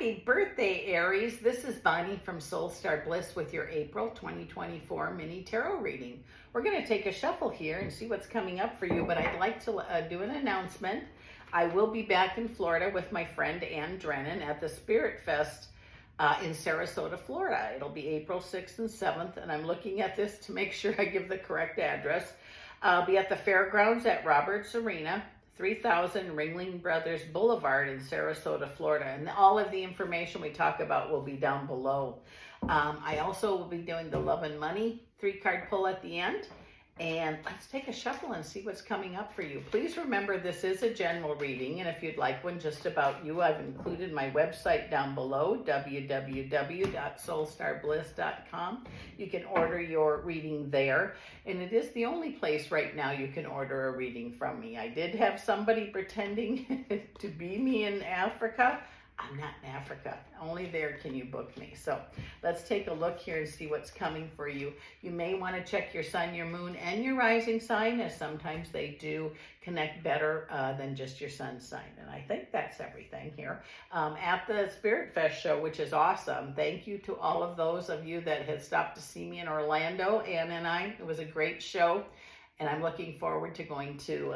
Happy birthday, Aries. This is Bonnie from Soul Star Bliss with your April 2024 mini tarot reading. We're going to take a shuffle here and see what's coming up for you, but I'd like to do an announcement. I will be back in Florida with my friend Ann Drennan at the Spirit Fest in Sarasota, Florida. It'll be April 6th and 7th, and I'm looking at this to make sure I give the correct address. I'll be at the Fairgrounds at Roberts Arena, 3000 Ringling Brothers Boulevard in Sarasota, Florida. And all of the information we talk about will be down below. I also will be doing the Love and Money 3-card pull at the end. And let's take a shuffle and see what's coming up for you. Please remember this is a general reading, and if you'd like one just about you, I've included my website down below, www.soulstarbliss.com. You can order your reading there, and it is the only place right now you can order a reading from me. I did have somebody pretending to be me in Africa. I'm not in Africa. Only there can you book me. So let's take a look here and see what's coming for you. You may want to check your sun, your moon, and your rising sign, as sometimes they do connect better than just your sun sign. And I think that's everything here. At the Spirit Fest show, which is awesome. Thank you to all of those of you that had stopped to see me in Orlando, Ann and I. It was a great show, and I'm looking forward to going to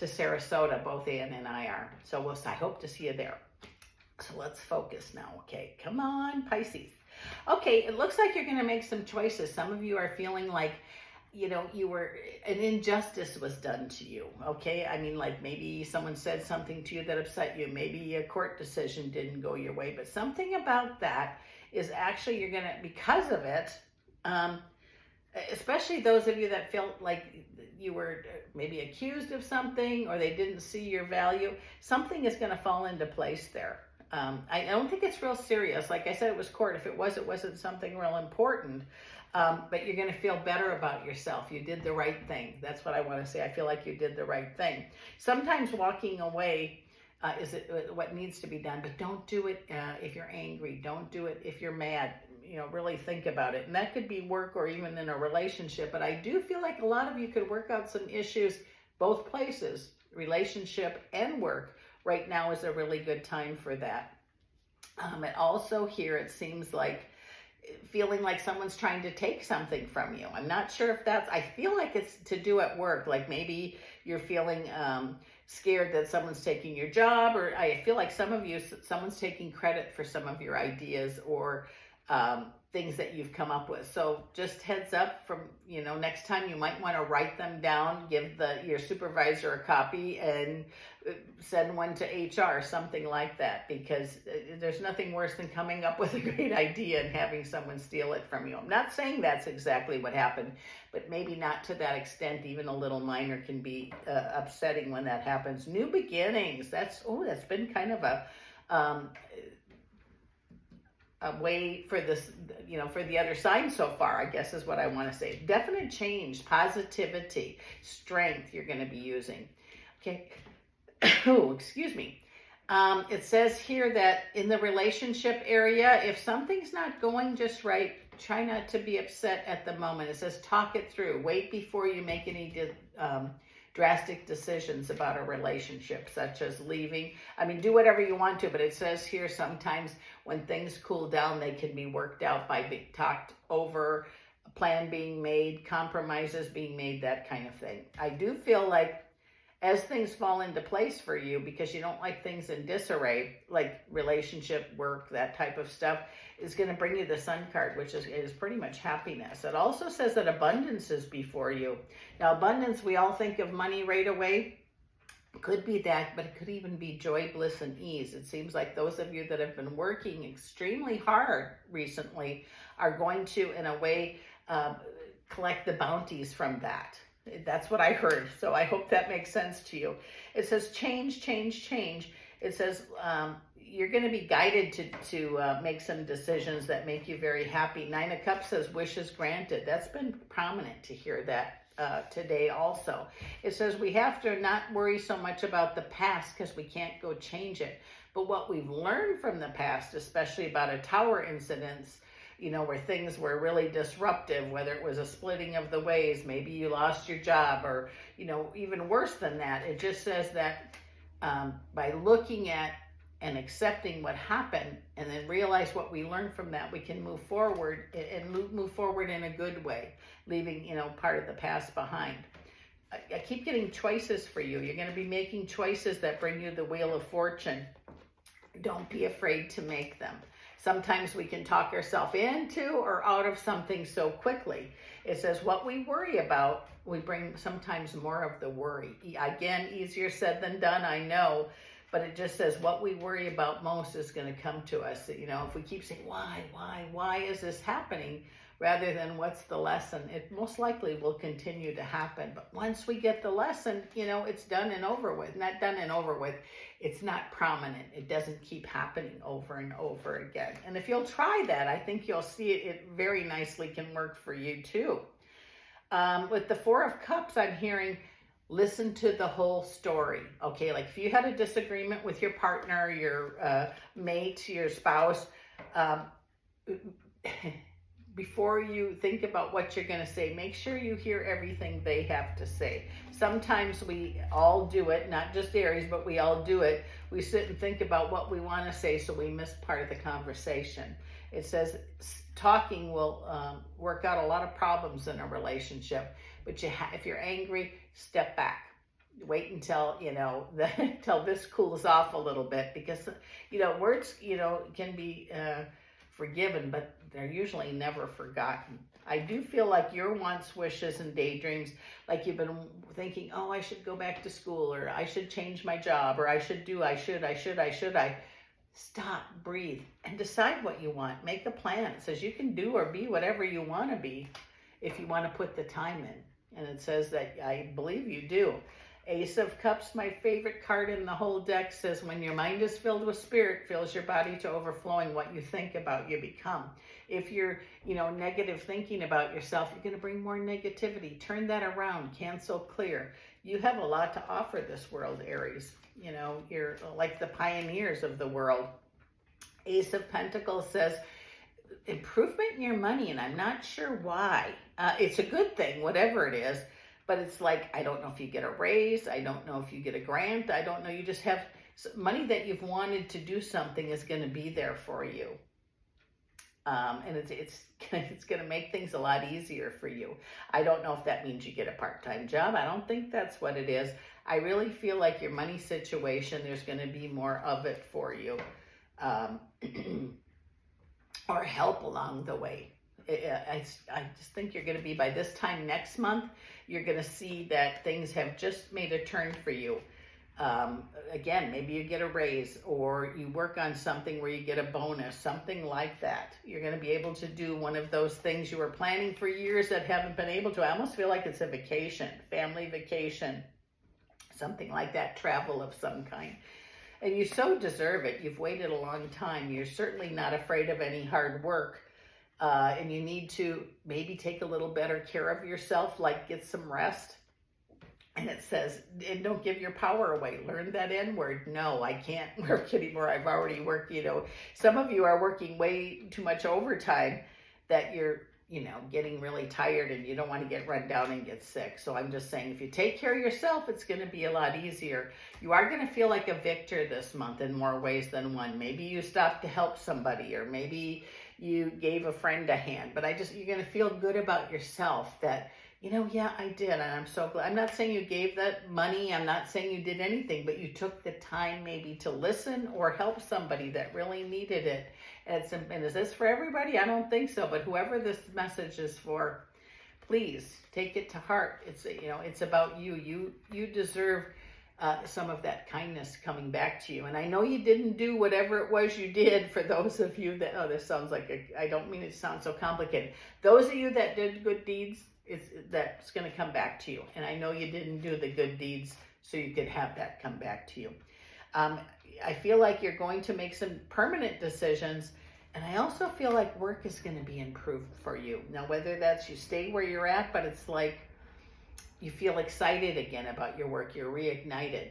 Sarasota. Both Ann and I are. So I hope to see you there. So let's focus now, okay? Come on, Pisces. Okay, it looks like you're going to make some choices. Some of you are feeling like, you know, an injustice was done to you, okay? I mean, like maybe someone said something to you that upset you. Maybe a court decision didn't go your way, but something about that is actually you're going to, because of it, especially those of you that felt like you were maybe accused of something or they didn't see your value, something is going to fall into place there. I don't think it's real serious. Like I said, it was court. If it wasn't something real important. But you're going to feel better about yourself. You did the right thing. That's what I want to say. I feel like you did the right thing. Sometimes walking away is what needs to be done, but don't do it if you're angry. Don't do it if you're mad. You know, really think about it. And that could be work or even in a relationship. But I do feel like a lot of you could work out some issues both places, relationship and work. Right now is a really good time for that. And also here, it seems like feeling like someone's trying to take something from you. I'm not sure if I feel like it's to do at work. Like maybe you're feeling scared that someone's taking your job, or I feel like someone's taking credit for some of your ideas or things that you've come up with. So just heads up from, you know, next time you might want to write them down, give your supervisor a copy and send one to HR, something like that, because there's nothing worse than coming up with a great idea and having someone steal it from you. I'm not saying that's exactly what happened, but maybe not to that extent. Even a little minor can be upsetting when that happens. New beginnings. That's been kind of a way for this, you know, for the other sign so far, I guess is what I want to say. Definite change, positivity, strength you're going to be using. Okay. Oh, excuse me. It says here that in the relationship area, if something's not going just right, try not to be upset at the moment. It says talk it through. Wait before you make any drastic decisions about a relationship, such as leaving. I mean, do whatever you want to, but it says here sometimes when things cool down, they can be worked out by being talked over, a plan being made, compromises being made, that kind of thing. I do feel like as things fall into place for you, because you don't like things in disarray, like relationship, work, that type of stuff, is going to bring you the Sun card, which is pretty much happiness. It also says that abundance is before you. Now, abundance, we all think of money right away. Could be that, but it could even be joy, bliss, and ease. It seems like those of you that have been working extremely hard recently are going to, in a way, collect the bounties from that. That's what I heard. So I hope that makes sense to you. It says change, change, change. It says you're going to be guided to make some decisions that make you very happy. 9 of Cups says wishes granted. That's been prominent to hear that today also. It says we have to not worry so much about the past because we can't go change it. But what we've learned from the past, especially about a tower incidents, you know, where things were really disruptive, whether it was a splitting of the ways, maybe you lost your job, or, you know, even worse than that, it just says that by looking at and accepting what happened, and then realize what we learned from that, we can move forward and move forward in a good way, leaving, you know, part of the past behind. I keep getting choices for you. You're going to be making choices that bring you the Wheel of Fortune. Don't be afraid to make them. Sometimes we can talk ourselves into or out of something so quickly. It says what we worry about, we bring sometimes more of the worry. Again, easier said than done, I know, but it just says what we worry about most is going to come to us. You know, if we keep saying, why is this happening? Rather than what's the lesson, it most likely will continue to happen. But once we get the lesson, you know, it's done and over with. Not done and over with. It's not prominent. It doesn't keep happening over and over again. And if you'll try that, I think you'll see it very nicely can work for you too. With the Four of Cups, I'm hearing, listen to the whole story. Okay, like if you had a disagreement with your partner, your mate, your spouse, before you think about what you're going to say, make sure you hear everything they have to say. Sometimes we all do it, not just Aries, but we all do it. We sit and think about what we want to say, so we miss part of the conversation. It says talking will work out a lot of problems in a relationship, but if you're angry, step back. Wait until, you know, until this cools off a little bit, because, you know, words, you know, can be forgiven, but they're usually never forgotten. I do feel like your wants, wishes, and daydreams, like you've been thinking, oh, I should go back to school, or I should change my job, or I should. Stop, breathe, and decide what you want. Make a plan. It says you can do or be whatever you want to be if you want to put the time in. And it says that I believe you do. Ace of Cups, my favorite card in the whole deck, says when your mind is filled with spirit, fills your body to overflowing. What you think about, you become. If you're, you know, negative thinking about yourself, you're going to bring more negativity. Turn that around. Cancel, clear. You have a lot to offer this world, Aries. You know, you're like the pioneers of the world. Ace of Pentacles says improvement in your money, and I'm not sure why. It's a good thing, whatever it is. But it's like, I don't know if you get a raise. I don't know if you get a grant. I don't know. You just have money that you've wanted to do something is going to be there for you. And it's going to make things a lot easier for you. I don't know if that means you get a part-time job. I don't think that's what it is. I really feel like your money situation, there's going to be more of it for you. Or help along the way. I just think you're going to be, by this time next month, you're going to see that things have just made a turn for you. Again, maybe you get a raise, or you work on something where you get a bonus, something like that. You're going to be able to do one of those things you were planning for years that haven't been able to. I almost feel like it's a vacation, family vacation, something like that, travel of some kind. And you so deserve it. You've waited a long time. You're certainly not afraid of any hard work. And you need to maybe take a little better care of yourself, like get some rest. And it says, and don't give your power away. Learn that N word. No, I can't work anymore. I've already worked, you know. Some of you are working way too much overtime that you're, you know, getting really tired and you don't want to get run down and get sick. So I'm just saying, if you take care of yourself, it's going to be a lot easier. You are going to feel like a victor this month in more ways than one. Maybe you stopped to help somebody, or maybe you gave a friend a hand, but you're going to feel good about yourself that, you know, yeah, I did. And I'm so glad. I'm not saying you gave that money. I'm not saying you did anything, but you took the time maybe to listen or help somebody that really needed it. And is this for everybody? I don't think so. But whoever this message is for, please take it to heart. It's, you know, it's about you. You deserve some of that kindness coming back to you. And I know you didn't do whatever it was you did. For those of you that, oh, this sounds like I don't mean it to sound so complicated. Those of you that did good deeds, that's going to come back to you. And I know you didn't do the good deeds, so you could have that come back to you. I feel like you're going to make some permanent decisions. And I also feel like work is going to be improved for you. Now, whether that's you stay where you're at, but it's like you feel excited again about your work. You're reignited.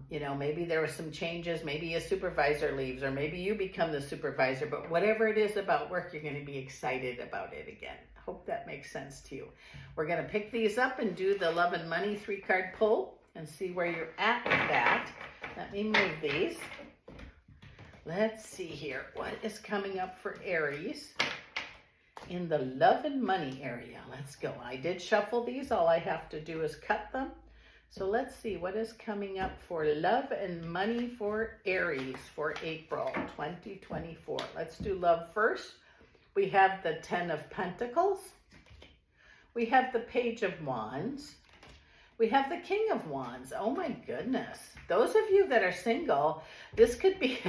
You know, maybe there were some changes. Maybe a supervisor leaves, or maybe you become the supervisor. But whatever it is about work, you're going to be excited about it again. Hope that makes sense to you. We're going to pick these up and do the Love and Money 3-card pull and see where you're at with that. Let me move these. Let's see here. What is coming up for Aries in the love and money area? Let's go. I did shuffle these. All I have to do is cut them. So let's see what is coming up for love and money for Aries for April 2024. Let's do love first. We have the 10 of Pentacles. We have the Page of Wands. We have the King of Wands. Oh my goodness. Those of you that are single, this could be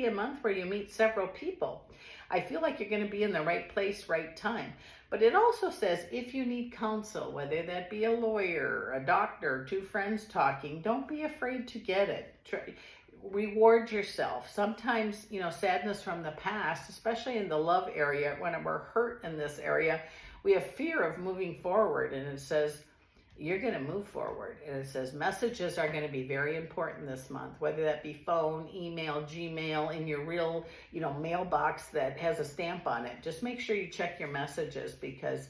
a month where you meet several people. I feel like you're going to be in the right place, right time. But it also says if you need counsel, whether that be a lawyer, a doctor, two friends talking, don't be afraid to get it. Reward yourself. Sometimes, sadness from the past, especially in the love area, when we're hurt in this area, we have fear of moving forward. And it says, you're going to move forward. And it says messages are going to be very important this month, whether that be phone, email, Gmail, in your real, mailbox that has a stamp on it. Just make sure you check your messages, because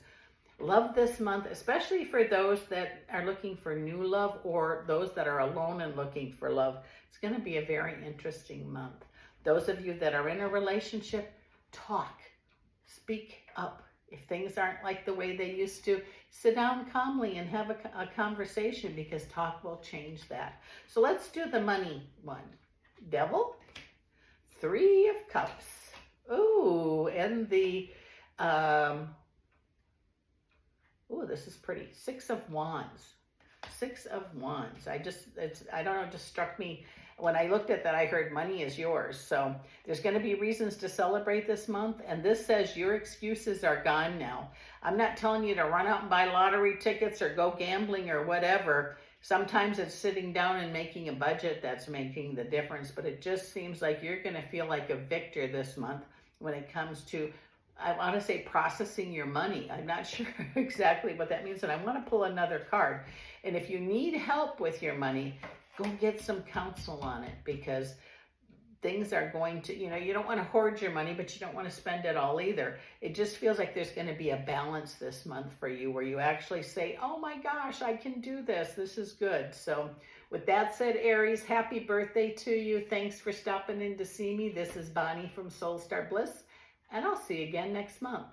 love this month, especially for those that are looking for new love or those that are alone and looking for love, it's going to be a very interesting month. Those of you that are in a relationship, talk, speak up. If things aren't like the way they used to, sit down calmly and have a conversation, because talk will change that. So let's do the money one. Devil, 3 of Cups. Ooh, and the, this is pretty. 6 of Wands. 6 of Wands. I don't know, it just struck me. When I looked at that, I heard money is yours. So there's going to be reasons to celebrate this month. And this says your excuses are gone now. I'm not telling you to run out and buy lottery tickets or go gambling or whatever. Sometimes it's sitting down and making a budget that's making the difference. But it just seems like you're going to feel like a victor this month when it comes to, I want to say, processing your money. I'm not sure exactly what that means. And I want to pull another card. And if you need help with your money, go get some counsel on it, because things are going to, you don't want to hoard your money, but you don't want to spend it all either. It just feels like there's going to be a balance this month for you where you actually say, oh my gosh, I can do this. This is good. So with that said, Aries, happy birthday to you. Thanks for stopping in to see me. This is Bonnie from Soul Star Bliss, and I'll see you again next month.